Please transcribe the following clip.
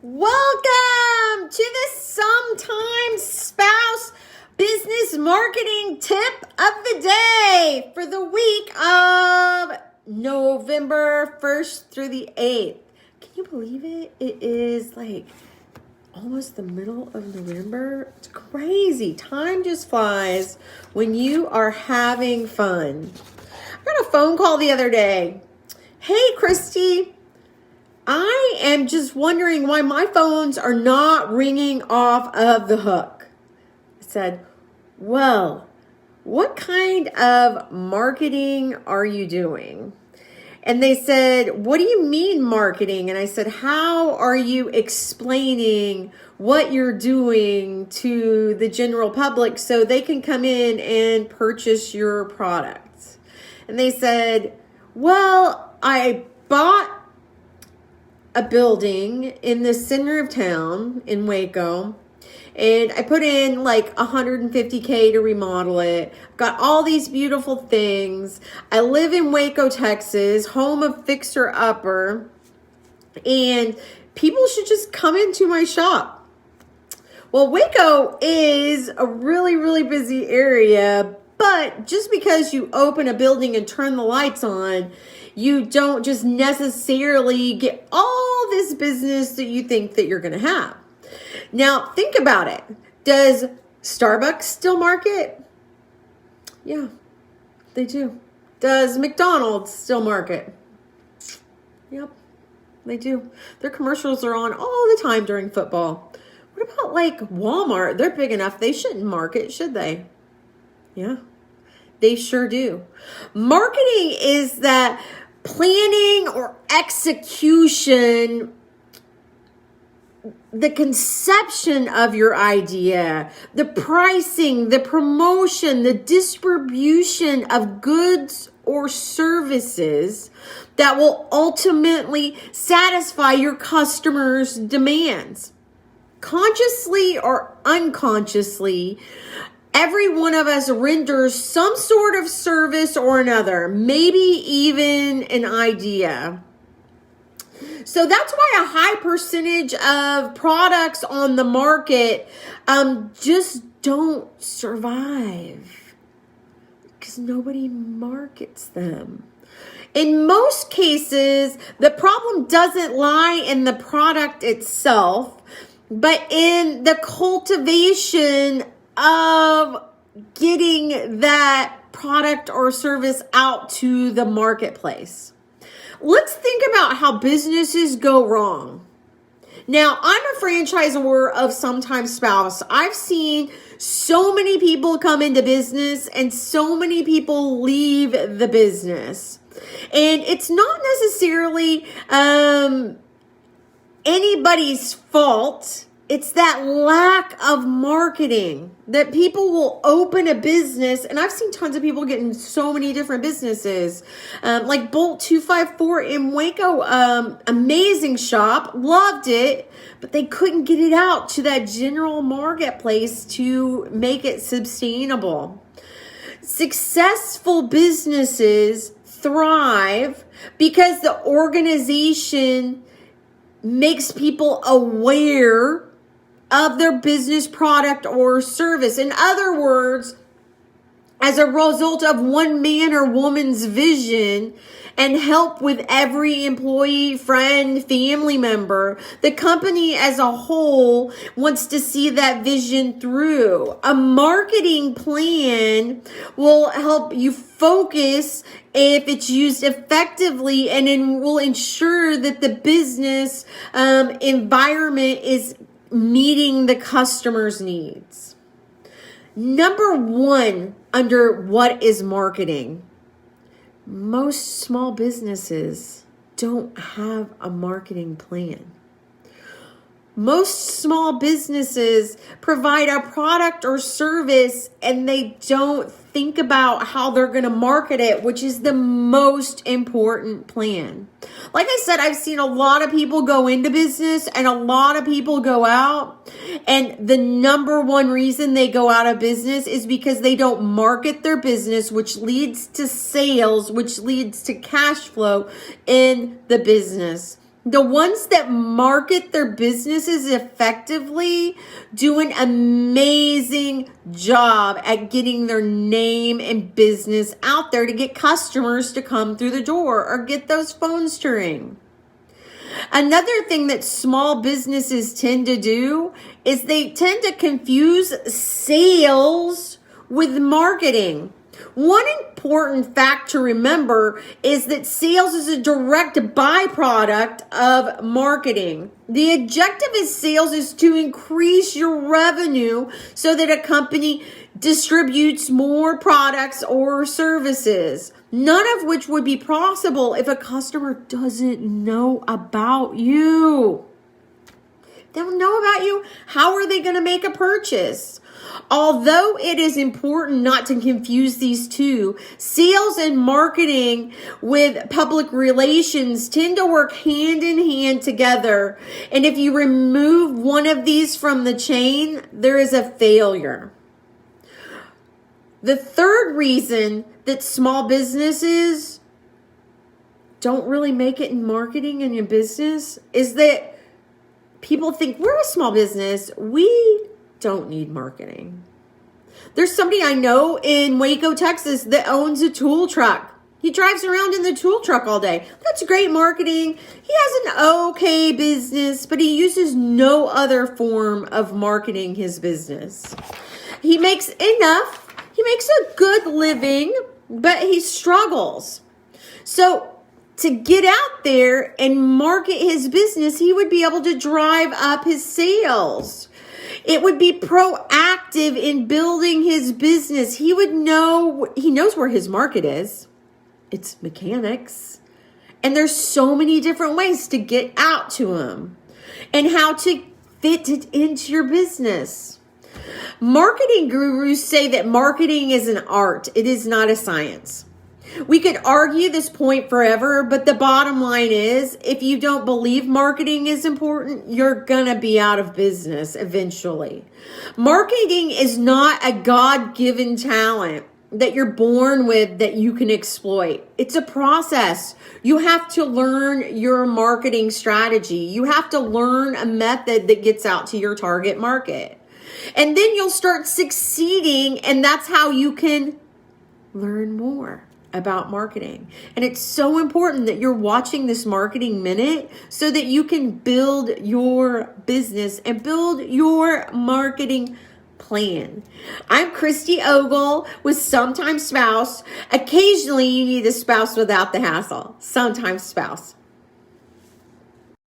Welcome to the Sometimes Spouse Business Marketing Tip of the Day for the week of November 1st through the 8th. Can you believe it? It is like almost the middle of November. It's crazy. Time just flies when you are having fun. I got a phone call the other day. Hey, Christy. I am just wondering why my phones are not ringing off of the hook. I said, well, what kind of marketing are you doing? And they said, what do you mean marketing? And I said, how are you explaining what you're doing to the general public so they can come in and purchase your products? And they said, well, I bought a building in the center of town in Waco, and I put in like $150K to remodel it. Got all these beautiful things. I live in Waco, Texas, home of Fixer Upper, and people should just come into my shop. Well, Waco is a really, really busy area, but just because you open a building and turn the lights on, you don't just necessarily get all this business that you think that you're going to have. Now, think about it. Does Starbucks still market? Yeah, they do. Does McDonald's still market? Yep, they do. Their commercials are on all the time during football. What about like Walmart? They're big enough. They shouldn't market, should they? Yeah, they sure do. Marketing is that planning or execution, the conception of your idea, the pricing, the promotion, the distribution of goods or services that will ultimately satisfy your customers' demands. Consciously or unconsciously, every one of us renders some sort of service or another, maybe even an idea. So that's why a high percentage of products on the market just don't survive because nobody markets them. In most cases, the problem doesn't lie in the product itself, but in the cultivation of getting that product or service out to the marketplace. Let's think about how businesses go wrong. Now, I'm a franchisor of Sometimes Spouse. I've seen so many people come into business and so many people leave the business. And it's not necessarily anybody's fault. It's that lack of marketing that people will open a business. And I've seen tons of people get in so many different businesses. Like Bolt 254 in Waco, amazing shop, loved it, but they couldn't get it out to that general marketplace to make it sustainable. Successful businesses thrive because the organization makes people aware of their business, product, or service. In other words, as a result of one man or woman's vision and help with every employee, friend, family member, the company as a whole wants to see that vision through. A marketing plan will help you focus if it's used effectively, and will ensure that the business environment is meeting the customer's needs. Number one, under what is marketing? Most small businesses don't have a marketing plan. Most small businesses provide a product or service and they don't think about how they're going to market it, which is the most important plan. Like I said, I've seen a lot of people go into business and a lot of people go out. And the number one reason they go out of business is because they don't market their business, which leads to sales, which leads to cash flow in the business. The ones that market their businesses effectively do an amazing job at getting their name and business out there to get customers to come through the door or get those phones to ring. Another thing that small businesses tend to do is they tend to confuse sales with marketing. One important fact to remember is that sales is a direct byproduct of marketing. The objective of sales is to increase your revenue so that a company distributes more products or services, none of which would be possible if a customer doesn't know about you. They don't know about you. How are they going to make a purchase? Although it is important not to confuse these two, sales and marketing with public relations tend to work hand in hand together. And if you remove one of these from the chain, there is a failure. The third reason that small businesses don't really make it in marketing and in business is that people think we're a small business. We don't need marketing. There's somebody I know in Waco, Texas that owns a tool truck. He drives around in the tool truck all day. That's great marketing. He has an okay business, but he uses no other form of marketing his business. He makes enough. He makes a good living, but he struggles. So to get out there and market his business, he would be able to drive up his sales. It would be proactive in building his business. He knows where his market is. It's mechanics. And there's so many different ways to get out to him and how to fit it into your business. Marketing gurus say that marketing is an art. It is not a science. We could argue this point forever, but the bottom line is, if you don't believe marketing is important, you're going to be out of business eventually. Marketing is not a God-given talent that you're born with that you can exploit. It's a process. You have to learn your marketing strategy. You have to learn a method that gets out to your target market. And then you'll start succeeding, and that's how you can learn more about marketing. And it's so important that you're watching this Marketing Minute so that you can build your business and build your marketing plan. I'm Christy Ogle with Sometimes Spouse. Occasionally you need a spouse without the hassle. Sometimes Spouse.